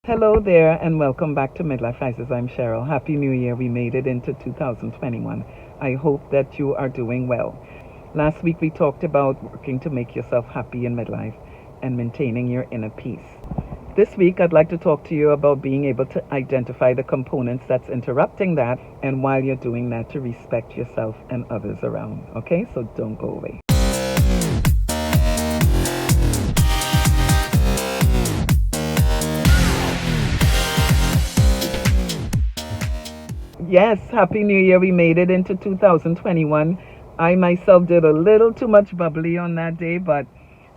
Hello there, and welcome back to Midlife Crisis. I'm Cheryl. Happy New Year. We made it into 2021. I hope that you are doing well. Last week we talked about working to make yourself happy in midlife and maintaining your inner peace. This week I'd like to talk to you about being able to identify the components that's interrupting that, and while you're doing that, to respect yourself and others around. Okay, so don't go away. Yes, Happy New Year. We made it into 2021. I myself did a little too much bubbly on that day, but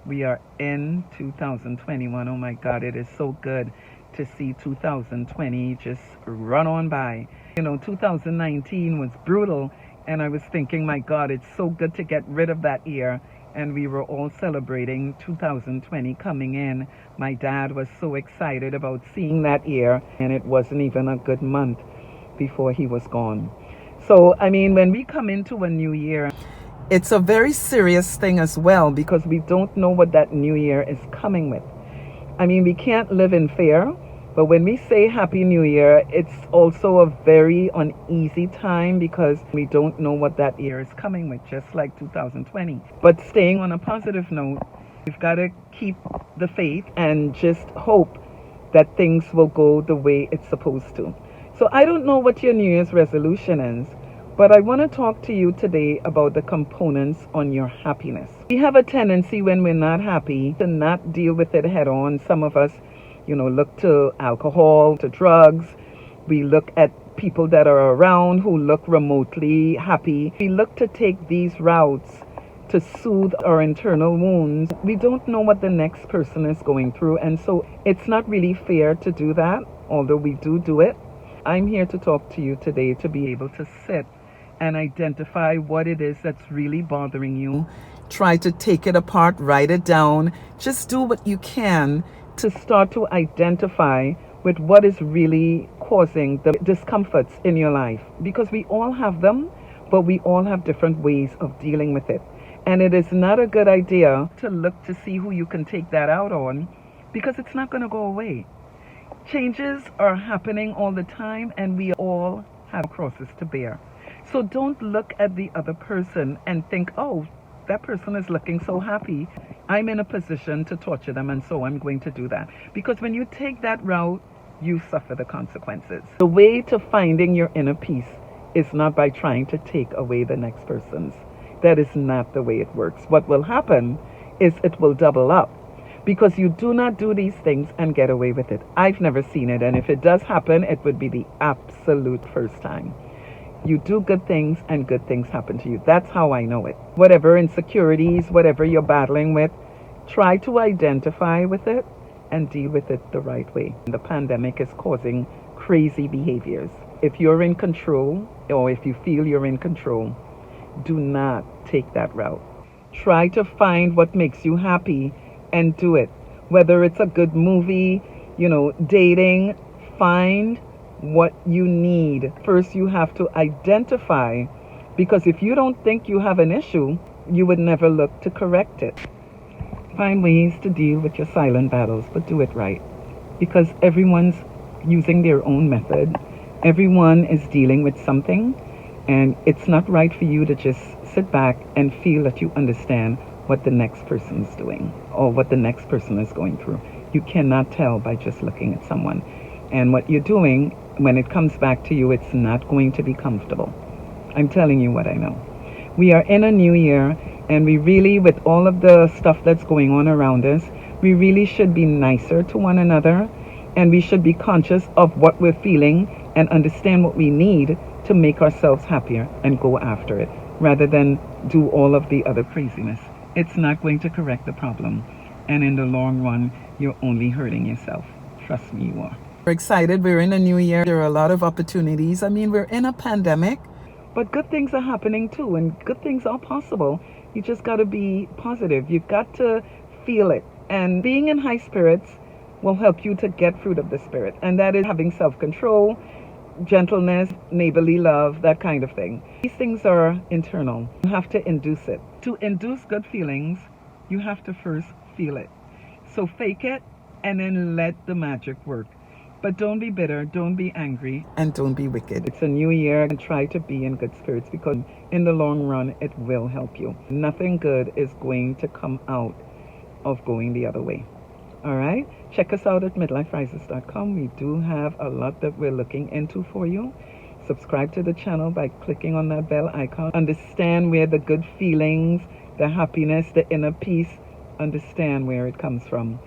we are in 2021. Oh my God, it is so good to see 2020 just run on by. 2019 was brutal, and I was thinking, my God, it's so good to get rid of that year. And we were all celebrating 2020 coming in. My dad was so excited about seeing that year, and it wasn't even a good month before he was gone. So, when we come into a new year, it's a very serious thing as well because we don't know what that new year is coming with. We can't live in fear, but when we say Happy New Year, it's also a very uneasy time because we don't know what that year is coming with, just like 2020. But staying on a positive note, we've got to keep the faith and just hope that things will go the way it's supposed to. So I don't know what your New Year's resolution is, but I want to talk to you today about the components on your happiness. We have a tendency when we're not happy to not deal with it head on. Some of us, look to alcohol, to drugs. We look at people that are around who look remotely happy. We look to take these routes to soothe our internal wounds. We don't know what the next person is going through, and so it's not really fair to do that, although we do it. I'm here to talk to you today to be able to sit and identify what it is that's really bothering you. Try to take it apart, write it down. Just do what you can to start to identify with what is really causing the discomforts in your life. Because we all have them, but we all have different ways of dealing with it. And it is not a good idea to look to see who you can take that out on, because it's not going to go away. Changes are happening all the time, and we all have crosses to bear. So don't look at the other person and think, oh, that person is looking so happy. I'm in a position to torture them, and so I'm going to do that. Because when you take that route, you suffer the consequences. The way to finding your inner peace is not by trying to take away the next person's. That is not the way it works. What will happen is it will double up, because you do not do these things and get away with it. I've never seen it, and if it does happen, it would be the absolute first time. You do good things and good things happen to you. That's how I know it. Whatever insecurities, whatever you're battling with, try to identify with it and deal with it the right way. The pandemic is causing crazy behaviors. If you're in control, or if you feel you're in control, do not take that route. Try to find what makes you happy and do it. Whether it's a good movie, dating, find what you need. First, you have to identify, because if you don't think you have an issue, you would never look to correct it. Find ways to deal with your silent battles, but do it right, because everyone's using their own method. Everyone is dealing with something, and it's not right for you to just sit back and feel that you understand what the next person is doing or what the next person is going through. You cannot tell by just looking at someone. And what you're doing, when it comes back to you, it's not going to be comfortable. I'm telling you what I know. We are in a new year, and we really, with all of the stuff that's going on around us, we really should be nicer to one another, and we should be conscious of what we're feeling and understand what we need to make ourselves happier and go after it, rather than do all of the other craziness. It's not going to correct the problem, and in the long run, you're only hurting yourself. Trust me, you are. We're excited. We're in a new year. There are a lot of opportunities. We're in a pandemic, but good things are happening too, and good things are possible. You just got to be positive. You've got to feel it, and being in high spirits will help you to get fruit of the spirit, and that is having self-control, gentleness, neighborly love, that kind of thing. These things are internal. You have to induce it. To induce good feelings, you have to first feel it. So fake it and then let the magic work. But don't be bitter, don't be angry, and don't be wicked. It's a new year and try to be in good spirits because in the long run, it will help you. Nothing good is going to come out of going the other way. All right. Check us out at midliferises.com. We do have a lot that we're looking into for you. Subscribe to the channel by clicking on that bell icon. Understand where the good feelings, the happiness, the inner peace, understand where it comes from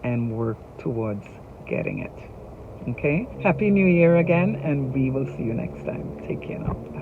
and work towards getting it. Okay? Happy New Year again, and we will see you next time. Take care now.